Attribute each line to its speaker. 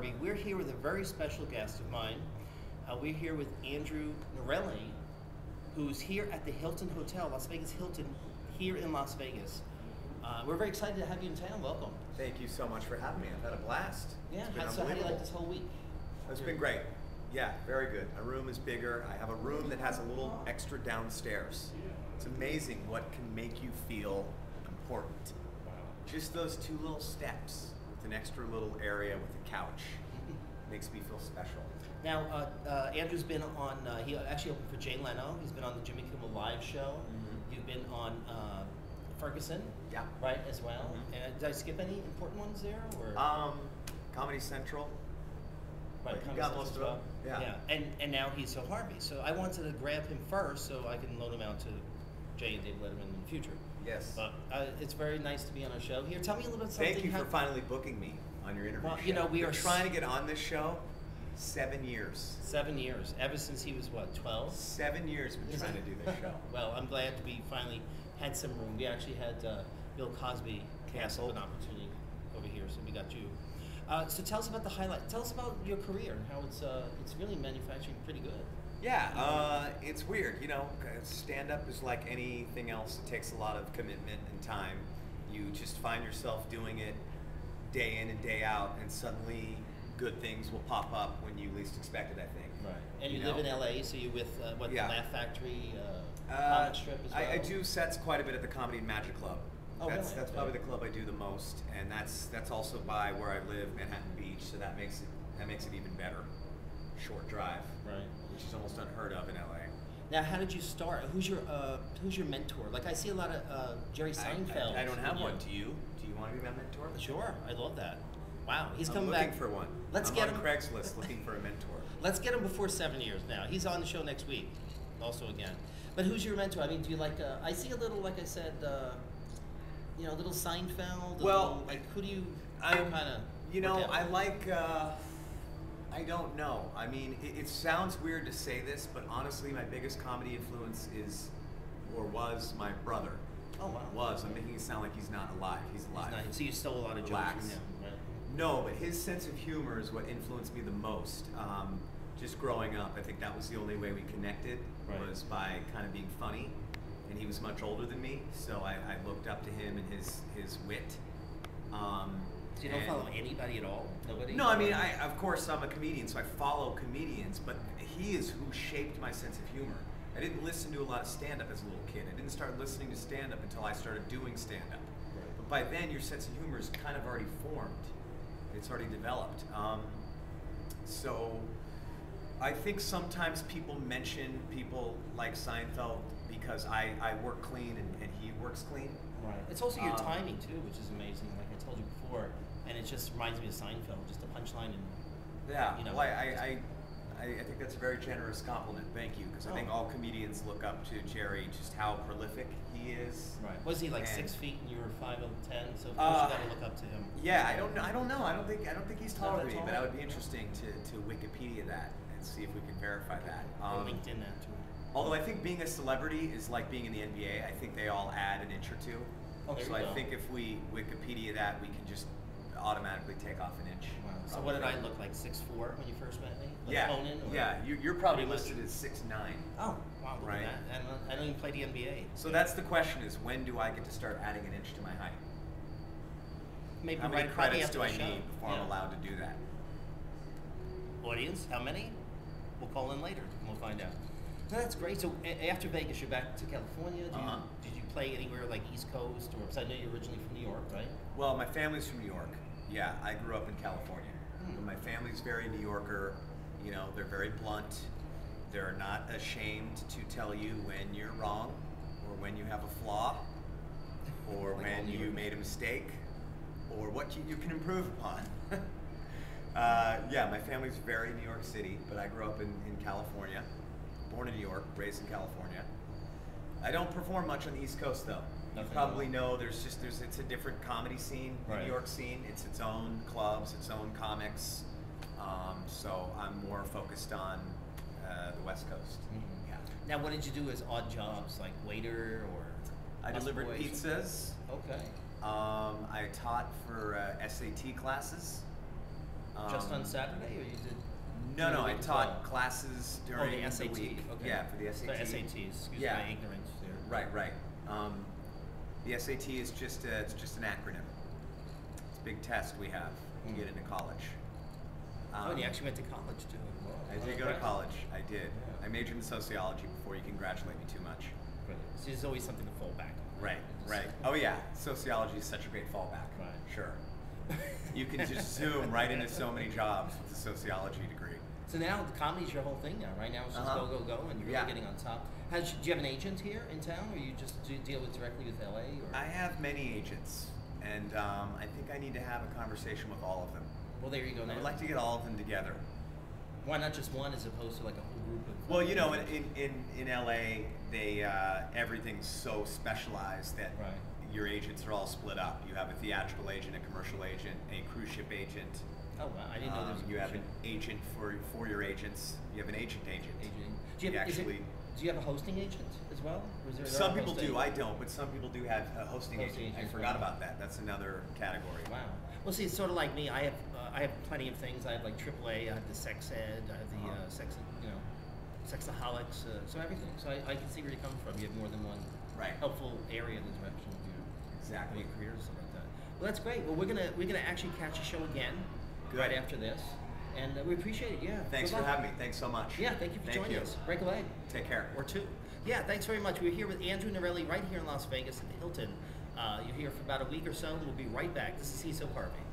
Speaker 1: HaRvEy. We're here with a very special guest of mine. We're here with Andrew Norelli, who's here at the Hilton Hotel, Las Vegas Hilton, here in Las Vegas. We're very excited to have you in town. Welcome.
Speaker 2: Thank you so much for having me. I've had a blast.
Speaker 1: Yeah, so how do you like this whole week?
Speaker 2: It's been great. Yeah, very good. My room is bigger. I have a room that has a little extra downstairs. It's amazing what can make you feel important. Just those two little steps with an extra little area with a couch makes me feel special.
Speaker 1: Now, Andrew's been on, he actually opened for Jay Leno. He's been on the Jimmy Kimmel Live show. You've been on Ferguson,
Speaker 2: yeah,
Speaker 1: right, as well. And did I skip any important ones there? Or?
Speaker 2: Comedy Central.
Speaker 1: Right,
Speaker 2: you got most of them.
Speaker 1: Yeah. And now he's HaRvEy. So I wanted to grab him first so I can loan him out to Jay and Dave Letterman in the future.
Speaker 2: Yes.
Speaker 1: But it's very nice to be on our show. Here, tell me a little bit something.
Speaker 2: Thank you for finally booking me on your interview show.
Speaker 1: You know, we are
Speaker 2: trying to get on this show 7 years.
Speaker 1: 7 years. Ever since he was, what, 12?
Speaker 2: 7 years we've been trying to do this show.
Speaker 1: Well, I'm glad to be finally had some room. We actually had Bill Cosby canceled an opportunity over here, so we got you. So tell us about the highlight. Tell us about your career and how it's really manufacturing pretty good.
Speaker 2: Yeah, it's weird. You know, stand-up is like anything else. It takes a lot of commitment and time. You just find yourself doing it day in and day out, and suddenly good things will pop up when you least expect it, I think.
Speaker 1: Right. And you live in LA, so you're with, the Laugh Factory comic strip as well?
Speaker 2: I do sets quite a bit at the Comedy and Magic Club.
Speaker 1: Oh,
Speaker 2: that's
Speaker 1: really?
Speaker 2: probably the club I do the most, and that's also by where I live, Manhattan Beach, so that makes it even better. Short drive. Right. Which is almost unheard of in LA.
Speaker 1: Now, how did you start? Who's your mentor? Like, I see a lot of Jerry Seinfeld.
Speaker 2: I don't have one. Do you? Do you want to be my mentor?
Speaker 1: Sure, I love that. Wow, he's coming back.
Speaker 2: I'm looking for one.
Speaker 1: Let's
Speaker 2: I'm
Speaker 1: get
Speaker 2: on
Speaker 1: him.
Speaker 2: Craigslist looking for a mentor.
Speaker 1: Let's get him before 7 years now. He's on the show next week, also again. But who's your mentor? I mean, do you like? I see a little, like I said, you know, a little Seinfeld.
Speaker 2: Well,
Speaker 1: like who do you
Speaker 2: kind
Speaker 1: of?
Speaker 2: You know, I like. I don't know. I mean, it sounds weird to say this, but honestly, my biggest comedy influence is, or was, my brother.
Speaker 1: Oh wow.
Speaker 2: Was. I'm making it sound like he's not alive. He's alive.
Speaker 1: He's not, so you stole a lot of jokes from him, right?
Speaker 2: No, but his sense of humor is what influenced me the most. Just growing up, I think that was the only way we connected, was by kind of being funny. And he was much older than me, so I looked up to him and his wit.
Speaker 1: So you don't follow anybody at all? Nobody?
Speaker 2: No, I mean, of course I'm a comedian, so I follow comedians, but he is who shaped my sense of humor. I didn't listen to a lot of stand-up as a little kid. I didn't start listening to stand-up until I started doing stand-up. Right. But by then, your sense of humor is kind of already formed. It's already developed. So I think sometimes people mention people like Seinfeld because I work clean and he works clean.
Speaker 1: Right. It's also your timing too, which is amazing. Like I told you before, and it just reminds me of Seinfeld, just a punchline and.
Speaker 2: Yeah.
Speaker 1: You know,
Speaker 2: well, I think that's a very generous compliment. Thank you, because I think all comedians look up to Jerry, just how prolific he is.
Speaker 1: Right. Was he like 6 feet and you were 5'10"? So of course you got to look up to him.
Speaker 2: Yeah. I don't know. I don't think he's taller than me, but that would be interesting to Wikipedia that and see if we can verify that.
Speaker 1: Or LinkedIn that too.
Speaker 2: Although I think being a celebrity is like being in the NBA. I think they all add an inch or two.
Speaker 1: Oh,
Speaker 2: so I think if we Wikipedia that, we can just automatically take off an inch.
Speaker 1: Wow. So what did I look like? 6'4" when you first met me? Like
Speaker 2: yeah.
Speaker 1: Conan, or
Speaker 2: yeah. You're probably listed as 6'9".
Speaker 1: Oh, wow. Look
Speaker 2: right.
Speaker 1: at that. And I don't even play the NBA.
Speaker 2: So that's the question: is when do I get to start adding an inch to my height?
Speaker 1: Maybe
Speaker 2: how many credits do I
Speaker 1: show.
Speaker 2: need before I'm allowed to do that?
Speaker 1: Audience, how many? We'll call in later and we'll find out. No, that's great. So after Vegas, you're back to California. Did you play anywhere like East Coast, or because I know you're originally from New York, right?
Speaker 2: Well, my family's from New York. Yeah, I grew up in California. But my family's very New Yorker. You know, they're very blunt. They're not ashamed to tell you when you're wrong, or when you have a flaw, or like when you made a mistake, or what you can improve upon. Yeah, my family's very New York City, but I grew up in California. Born in New York, raised in California. I don't perform much on the East Coast though. You probably know it's a different comedy scene, the New York scene. It's its own clubs, its own comics. So I'm more focused on the West Coast. Yeah.
Speaker 1: Now, what did you do as odd jobs, like waiter or?
Speaker 2: I delivered pizzas.
Speaker 1: Okay.
Speaker 2: I taught for SAT classes.
Speaker 1: Just on Saturday, or you did?
Speaker 2: No,
Speaker 1: during the
Speaker 2: I
Speaker 1: week as
Speaker 2: taught
Speaker 1: well?
Speaker 2: classes during
Speaker 1: the SAT.
Speaker 2: the week.
Speaker 1: Okay.
Speaker 2: Yeah, for the SAT.
Speaker 1: The SATs. Excuse
Speaker 2: Yeah.
Speaker 1: my ignorance there.
Speaker 2: Right. The SAT is just it's just an acronym. It's a big test we have to get into college.
Speaker 1: Oh, and you actually went to college too. Wow.
Speaker 2: I did go to college. I did.
Speaker 1: Yeah.
Speaker 2: I majored in sociology before you congratulate me too much.
Speaker 1: Right. So there's always something to fall back on.
Speaker 2: Right. Oh yeah, sociology is such a great fallback.
Speaker 1: Right.
Speaker 2: Sure. You can just zoom right into so many jobs with a sociology degree.
Speaker 1: So now the comedy's your whole thing now. Right now it's just go, and you're really getting on top. Do you have an agent here in town, or you just deal with directly with LA? Or?
Speaker 2: I have many agents, and I think I need to have a conversation with all of them.
Speaker 1: Well, there you go now.
Speaker 2: I would like to get all of them together.
Speaker 1: Why not just one as opposed to like a whole group of?
Speaker 2: Well, you know, in LA, they everything's so specialized that your agents are all split up. You have a theatrical agent, a commercial agent, a cruise ship agent.
Speaker 1: Oh wow, I didn't know there was a
Speaker 2: you have an
Speaker 1: ship.
Speaker 2: agent for your agents. You have an agent.
Speaker 1: Do you have, do you have a hosting agent as well? Or is there
Speaker 2: Some people do. I don't, but some people do have a hosting agent. I forgot
Speaker 1: well.
Speaker 2: about that. That's another category.
Speaker 1: Wow. Well, see, it's sort of like me. I have plenty of things. I have like AAA. I have the sex ed. I have the sexaholics. So everything. So I can see where you're coming from. You have more than one helpful area in the direction of your career or something like that. Well, that's great. Well, we're gonna actually catch a show again right after this, and we appreciate it. Yeah.
Speaker 2: Thanks for having me. Thanks so much.
Speaker 1: Yeah. Thank you for joining us. Break a leg.
Speaker 2: Take care.
Speaker 1: Or two. Yeah. Thanks very much. We're here with Andrew Norelli right here in Las Vegas at the Hilton. You're here for about a week or so, and we'll be right back. This is HaRvEy.